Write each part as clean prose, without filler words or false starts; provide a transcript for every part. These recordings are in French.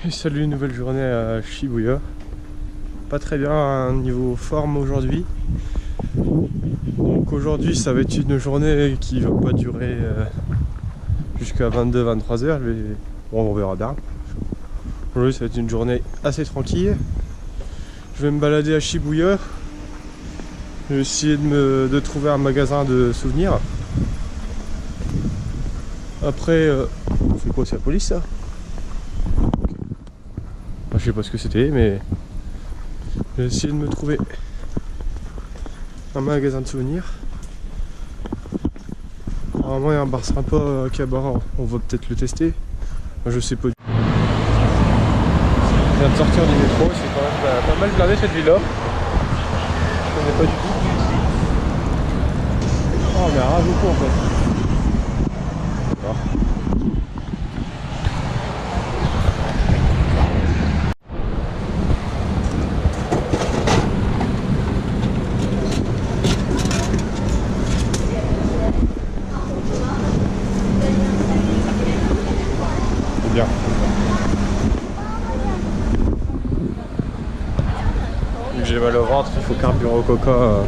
Et salut, une nouvelle journée à Shibuya. Pas très bien niveau forme aujourd'hui. Donc aujourd'hui ça va être une journée qui va pas durer jusqu'à 22-23 heures. Bon, on verra bien. Aujourd'hui ça va être une journée assez tranquille. Je vais me balader à Shibuya. Je vais essayer de trouver un magasin de souvenirs. Après, c'est quoi, c'est la police ça? Je sais pas ce que c'était, mais j'ai essayé de me trouver un magasin de souvenirs. Normalement il y a un bar sympa à Cabara, on va peut-être le tester. Moi, je sais pas. Je viens de sortir du métro, c'est quand même pas mal blindé cette ville là. Je connais pas du tout. Oh mais un beaucoup en fait. D'accord. Bien. Vu que j'ai mal au ventre, il faut carburant au coca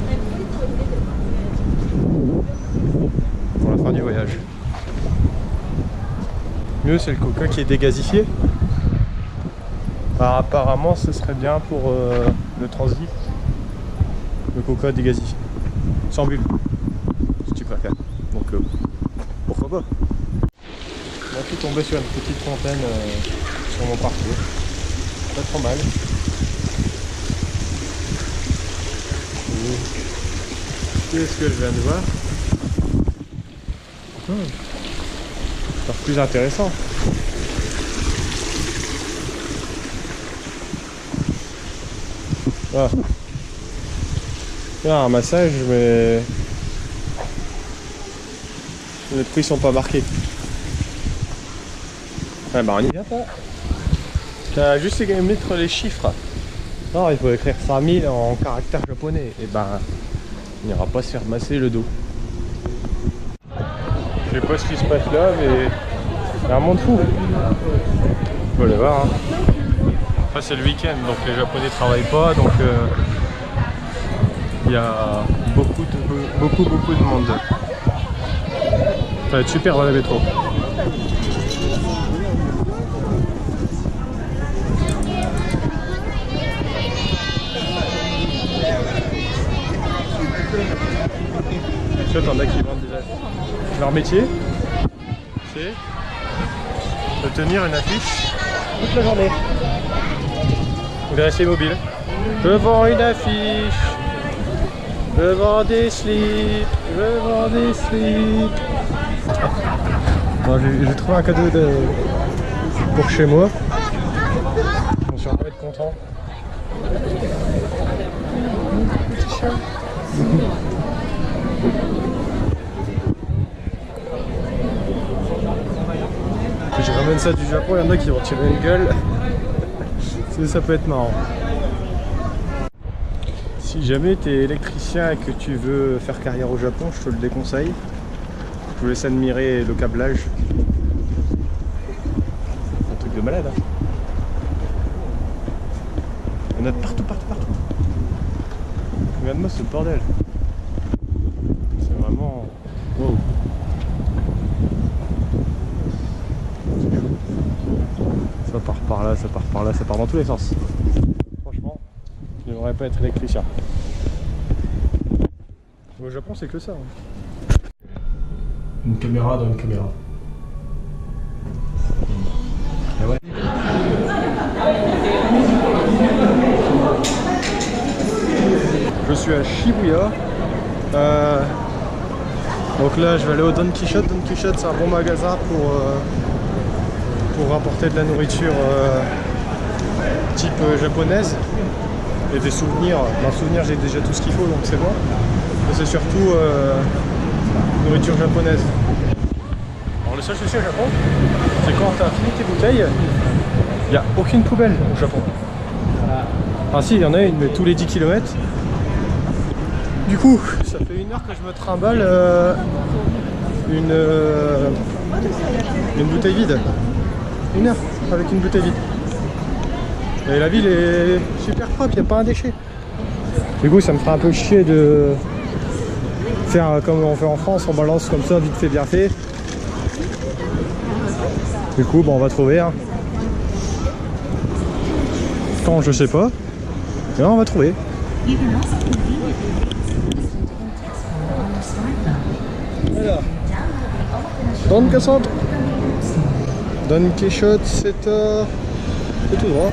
pour la fin du voyage. Mieux c'est le coca qui est dégasifié. Alors, apparemment ce serait bien pour le transit. Le coca dégasifié. Sans bulle, si tu préfères. Donc pourquoi pas. On a pu tomber sur une petite fontaine sur mon parcours. Pas trop mal. Qu'est-ce que je viens de voir? C'est plus intéressant. Ah. Il y a un massage, mais les prix sont pas marqués. Ouais, bah on y vient pas. T'as juste à mettre les chiffres. Non, il faut écrire 5000 en caractère japonais. Et ben, on n'ira pas se faire masser le dos. Je sais pas ce qui se passe là, mais il y a un monde fou. Faut le voir. Hein. Après c'est le week-end, donc les Japonais travaillent pas, donc il y a beaucoup de monde. Ça va être super dans la métro. Tu vois, t'en as qui vendent déjà. Leur métier, c'est de tenir une affiche toute la journée. Vous verrez, c'est mobile. Je vends une affiche. Je vends des slips. Je vends des slips. Bon, j'ai trouvé un cadeau pour chez moi. Je vais sûrement être content. Petit chat. Si je ramène ça du Japon, il y en a qui vont tirer une gueule. Ça peut être marrant. Si jamais tu es électricien et que tu veux faire carrière au Japon, je te le déconseille. Je vous laisse admirer le câblage. Un truc de malade. Hein. Il y en a de partout. Regarde-moi ce bordel. C'est vraiment... Wow. Ça part par là, ça part par là, ça part dans tous les sens. Franchement, je n'aimerais pas être électricien. Au Japon, c'est que ça. Hein. Une caméra dans une caméra. Et ouais. Je suis à Shibuya. Donc là, je vais aller au Don Quichotte. Don Quichotte, c'est un bon magasin pour rapporter de la nourriture type japonaise et des souvenirs. Dans le souvenir, j'ai déjà tout ce qu'il faut, donc c'est bon. Mais c'est surtout nourriture japonaise. Alors le seul souci au Japon, c'est quand tu as fini tes bouteilles, il n'y a aucune poubelle au Japon. Enfin si, il y en a une, mais tous les 10 km. Du coup, ça fait 1 heure que je me trimballe une bouteille vide. 1 heure avec une bouteille vide. Et la ville est super propre, il n'y a pas un déchet. Du coup, ça me fera un peu chier de faire comme on fait en France, on balance comme ça, vite fait, bien fait. Du coup, bon, on va trouver. Hein. Quand, je sais pas. Mais là, on va trouver. Alors, Don Quichotte. Don Quichotte, c'est tout droit.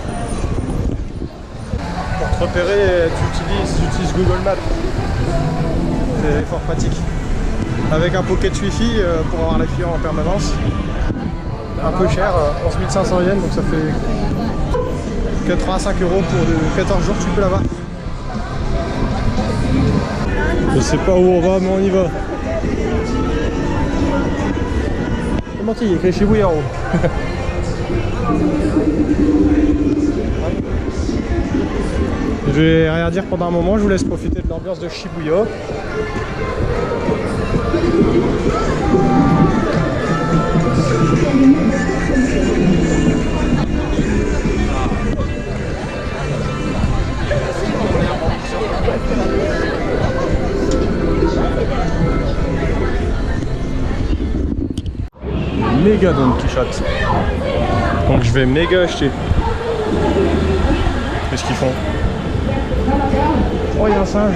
Pour te repérer, tu utilises Google Maps. C'est fort pratique. Avec un pocket Wi-Fi pour avoir les clients en permanence. Un peu cher, 11 500 yens, donc ça fait 85 € pour 14 jours, tu peux l'avoir. Je sais pas où on va, mais on y va. C'est menti, il y a écrit Shibuya en haut. Je vais rien dire pendant un moment, je vous laisse profiter de l'ambiance de Shibuya. Méga Don Quichotte. Donc je vais méga acheter. Qu'est-ce qu'ils font? Oh, il y a un singe.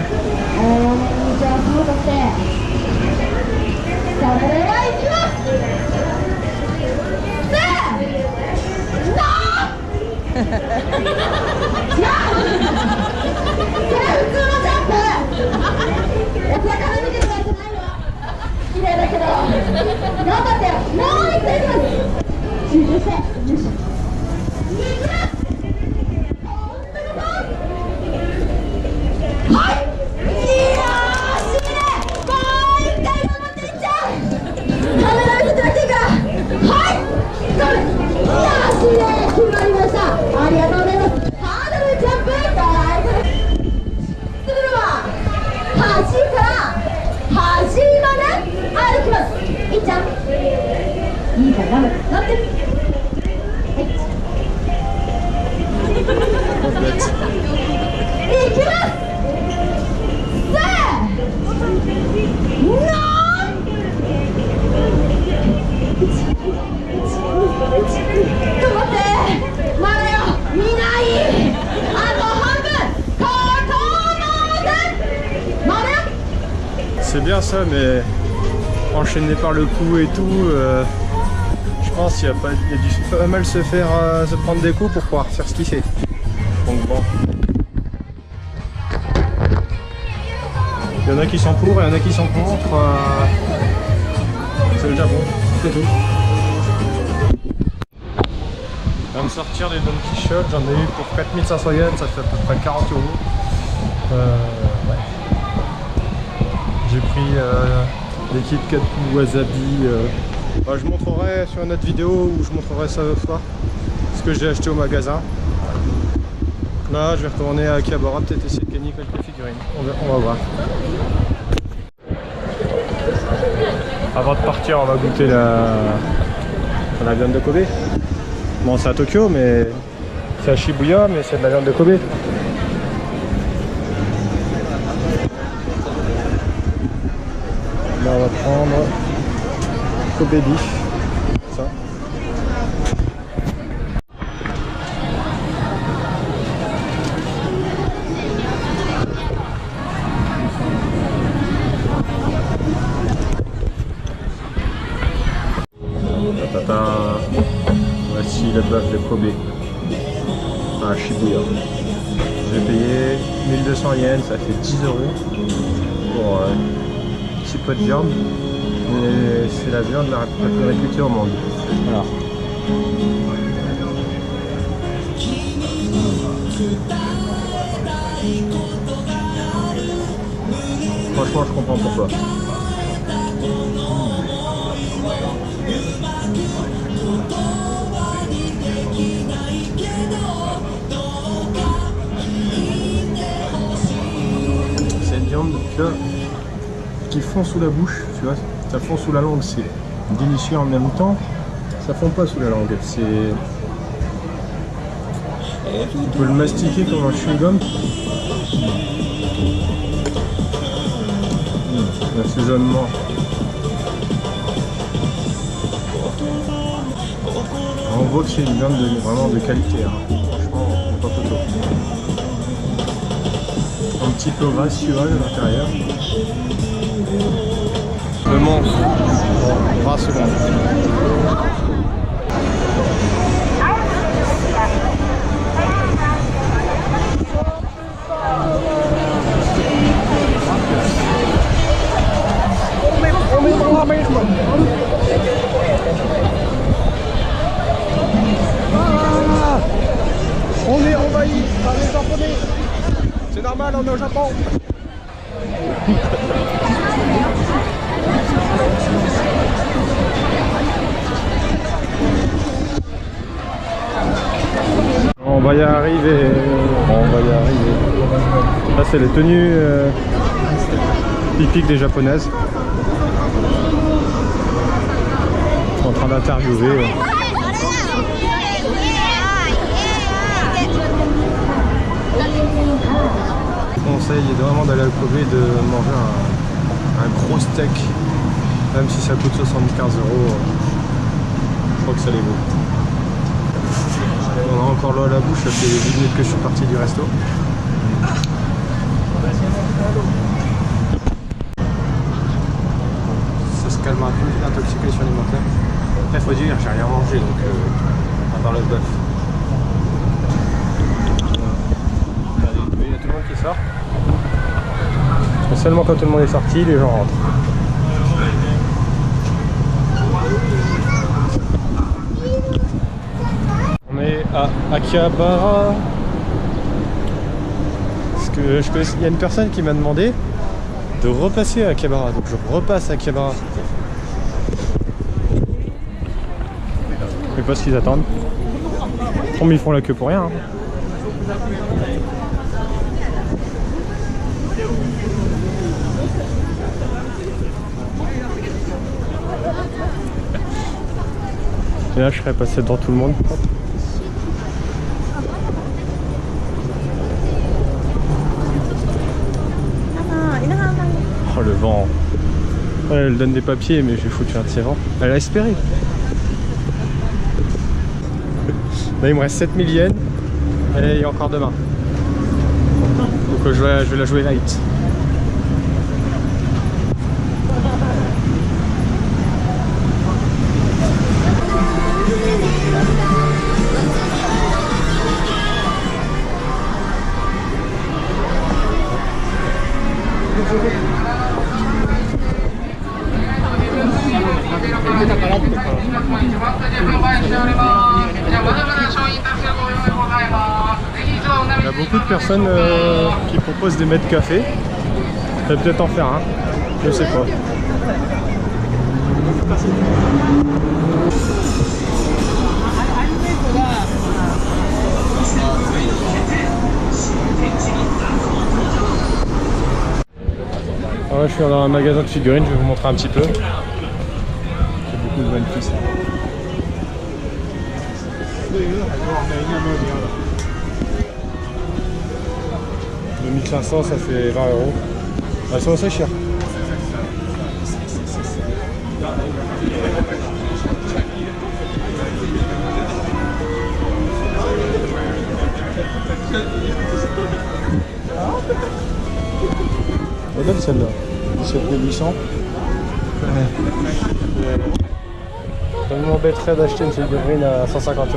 C'est bien ça, mais enchaîné par le coup et tout, je pense qu'il y a dû pas mal se prendre des coups pour pouvoir faire ce qu'il fait. Donc bon. Il y en a qui sont pour et il y en a qui sont contre. C'est le Japon, c'est tout. Je viens de sortir des Don Quichotte, j'en ai eu pour 4500 yens, ça fait à peu près 40 €. Ouais. J'ai pris des Kit Kat Wasabi. Bah, je montrerai sur une autre vidéo où je montrerai ça ce soir. Ce que j'ai acheté au magasin. Là, je vais retourner à Akihabara, peut-être essayer de gagner quelques figurines. On va voir. Avant de partir, on va goûter la viande de Kobe. Bon, c'est à Tokyo, mais c'est à Shibuya, mais c'est de la viande de Kobe. Là, on va prendre Kobe beef. Ça. Voici la bœuf de Kobe à Shibuya. J'ai payé 1200 yens, ça fait 10 € pour un petit peu de viande. Et c'est la viande la plus réputée au monde. Voilà. Franchement, je comprends pourquoi. C'est une viande qui fond sous la bouche, tu vois, ça fond sous la langue, c'est délicieux en même temps, ça fond pas sous la langue, c'est... On peut le mastiquer comme un chewing-gum. L'assaisonnement. On voit que c'est une viande vraiment de qualité. Hein. Franchement, pas photo. Un petit peu gracieux à l'intérieur. Le mange. Bon, souvent. On est envahi par les Japonais. C'est normal, on est au Japon. On va y arriver. Là, c'est les tenues typiques des japonaises. Je suis en train d'interviewer. Je conseille vraiment d'aller au Kobe de manger un gros steak, même si ça coûte 75 €. Je crois que ça les vaut. On a encore l'eau à la bouche, ça fait 10 minutes que je suis parti du resto. Ça se calme un peu, l'intoxication alimentaire. Après, faut dire, j'ai rien mangé, donc à part le bœuf. Il y a tout le monde qui sort. Et seulement quand tout le monde est sorti, les gens rentrent. On est à Akihabara. Parce que il y a une personne qui m'a demandé de repasser à Akihabara. Donc je repasse à Akihabara. Je sais pas ce qu'ils attendent. Ils font la queue pour rien. Hein. Et là, je serais passé devant tout le monde. Oh, le vent. Ouais, elle donne des papiers, mais j'ai foutu un de ses vents. Elle a espéré. Là, il me reste 7000 yens. Et encore demain. Donc je vais la jouer light. Il y a beaucoup de personnes qui proposent des mets de café. Je vais peut-être en faire un, je sais pas. Alors là, je suis dans un magasin de figurines, je vais vous montrer un petit peu. Il y a beaucoup de One Piece. 2500, ça fait 20 €. Ah, c'est assez cher. Elle est belle celle-là. 17 800. Ça m'embêterait d'acheter une figurine à 150 €.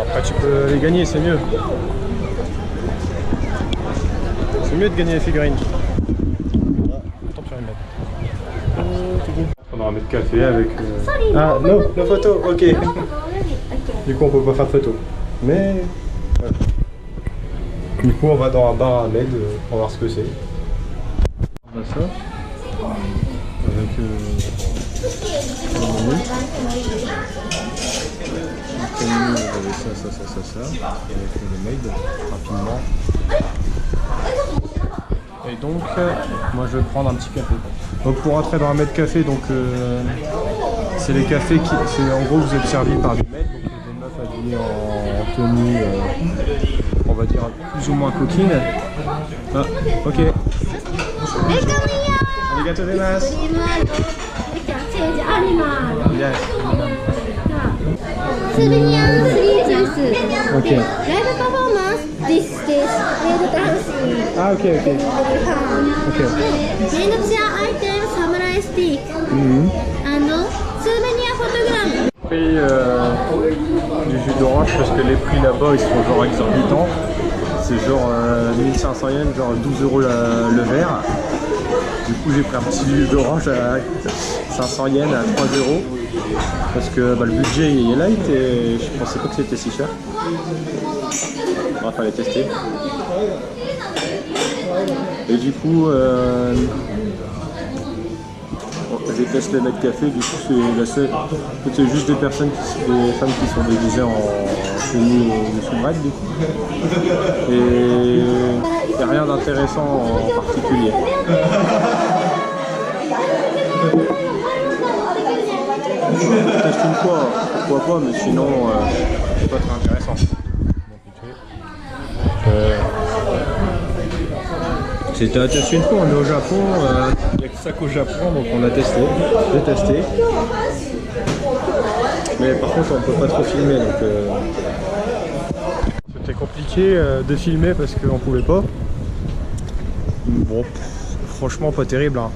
Après tu peux les gagner, c'est mieux. C'est mieux de gagner les figurines. Attends, tu vas les mettre. On aura un mètre café avec... Ah non, la photo, ok. Du coup on peut pas faire de photo. Mais... Voilà. Du coup on va dans un bar à Med pour voir ce que c'est. On a ça. Avec... ça. Avec le maid, rapidement. Et donc, moi je vais prendre un petit café. Donc pour entrer dans un mètre café, donc c'est les cafés qui, en gros vous êtes servi par des maîtres, donc des meufs habillées en tenue, on va dire plus ou moins coquine. Ah, ok. Arigato gozaimasu. Yes. Souvenir free juice. Ok. Live performance, this is head dancing. Ah ok, ok. Ok. Main option item, samurai stick. And souvenir photogram. Prix du jus d'orange parce que les prix là-bas ils sont genre exorbitants. C'est genre 1500 yens, genre 12 € le verre. Du coup j'ai pris un petit jus d'orange à 500 yens à 3 € parce que bah, le budget il est light et je pensais pas que c'était si cher. Il fallait tester. Et du coup je teste les mètres café, du coup c'est la seule. C'est juste des personnes, des femmes qui sont déguisées en tenue de soubrette du coup. Et il n'y a rien d'intéressant en particulier. Je teste une fois, pourquoi pas, mais sinon c'est pas très intéressant. C'était à tester une fois, on est au Japon, il n'y a que ça qu'au Japon, donc on a testé, j'ai testé. Mais par contre on peut pas trop filmer, donc c'était compliqué de filmer parce qu'on pouvait pas. Bon, franchement pas terrible. Hein.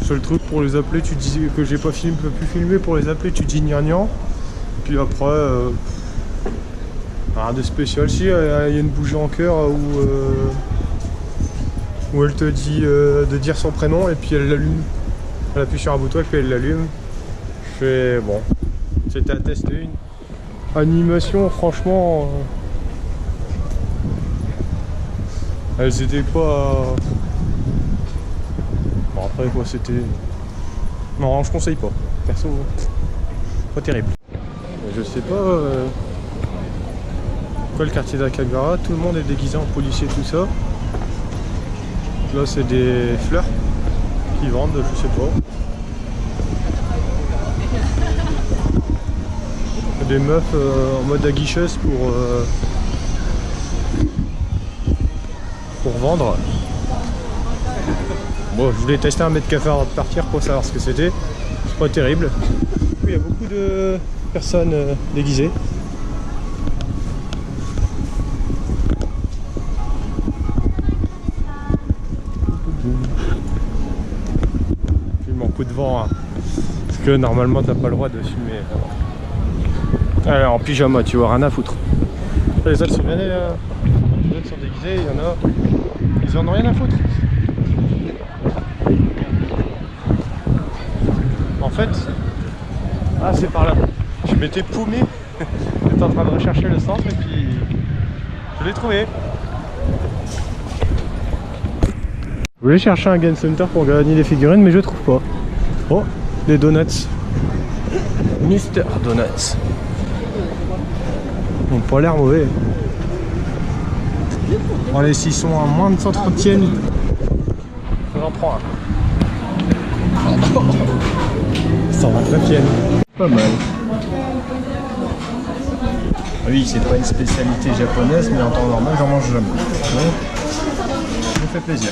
Seul truc pour les appeler, tu dis que j'ai pas pu filmer, pour les appeler tu dis gnangnan. Puis après, rien de spécial. Si, il y a une bougie en cœur où elle te dit de dire son prénom et puis elle l'allume. Elle appuie sur un bouton et puis elle l'allume. Je fais bon, c'était à tester. Une animation, franchement, elles étaient pas. Bon après quoi, c'était. Non, je conseille pas. Perso, pas terrible. Je sais pas. Pourquoi le quartier d'Akahabara, tout le monde est déguisé en policier, tout ça. Là c'est des fleurs qui vendent, je sais pas. Des meufs en mode aguicheuse pour vendre. Bon, je voulais tester un mètre café avant de partir pour savoir ce que c'était. C'est pas terrible. Il y a beaucoup de personnes déguisées. Coup de vent hein. Parce que normalement t'as pas le droit de filmer en pyjama, tu vois, rien à foutre. Les autres sont déguisés, il y en a, ils en ont rien à foutre. En fait, ah c'est par là, je m'étais paumé, j'étais en train de rechercher le centre et puis je l'ai trouvé. Je voulais chercher un game center pour gagner des figurines mais je trouve pas. Oh, des donuts. Mister Donuts. Ils n'ont pas l'air mauvais. Bon, allez, s'ils sont à moins de 130 yens, j'en prends un. 129 yens. Pas mal. Oui, c'est pas une spécialité japonaise, mais en temps normal, j'en mange jamais. Donc, ça me fait plaisir.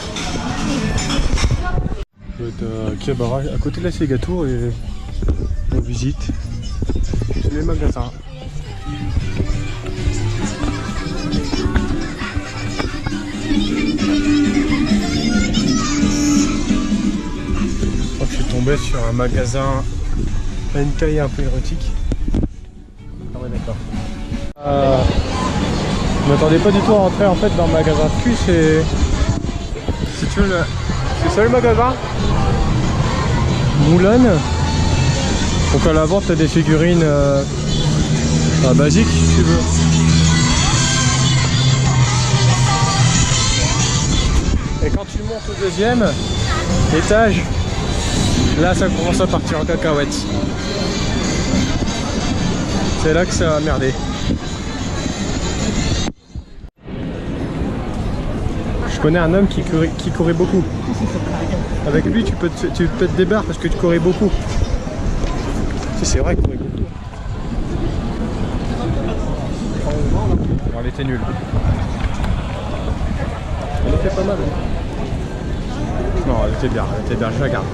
Je vais être à Akihabara, à côté de la Segatour, et on visite les magasins. Je suis tombé sur un magasin à une taille un peu érotique. Ah ouais, d'accord. Je m'attendais pas du tout à rentrer en fait dans le magasin de cul, c'est ça le magasin Mulan. Donc à l'avant tu as des figurines basiques si tu veux. Et quand tu montes au deuxième étage, là ça commence à partir en cacahuète. C'est là que ça a merdé. Je connais un homme qui courait beaucoup. Avec lui, tu peux te débarrer parce que tu courais beaucoup. Si, c'est vrai qu'il courait beaucoup. Bon, elle était nulle. Elle était pas mal. Non, elle était bien, je la garde.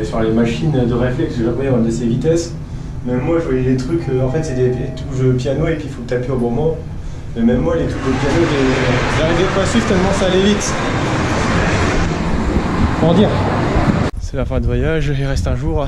Sur les machines de réflexe, jamais on a ces vitesses. Même moi, je voyais les trucs, en fait, c'est des touches de piano et puis il faut taper au bon moment. Mais même moi, les touches de piano, j'arrivais pas à suivre tellement ça allait vite. Comment dire? C'est la fin de voyage, il reste un jour.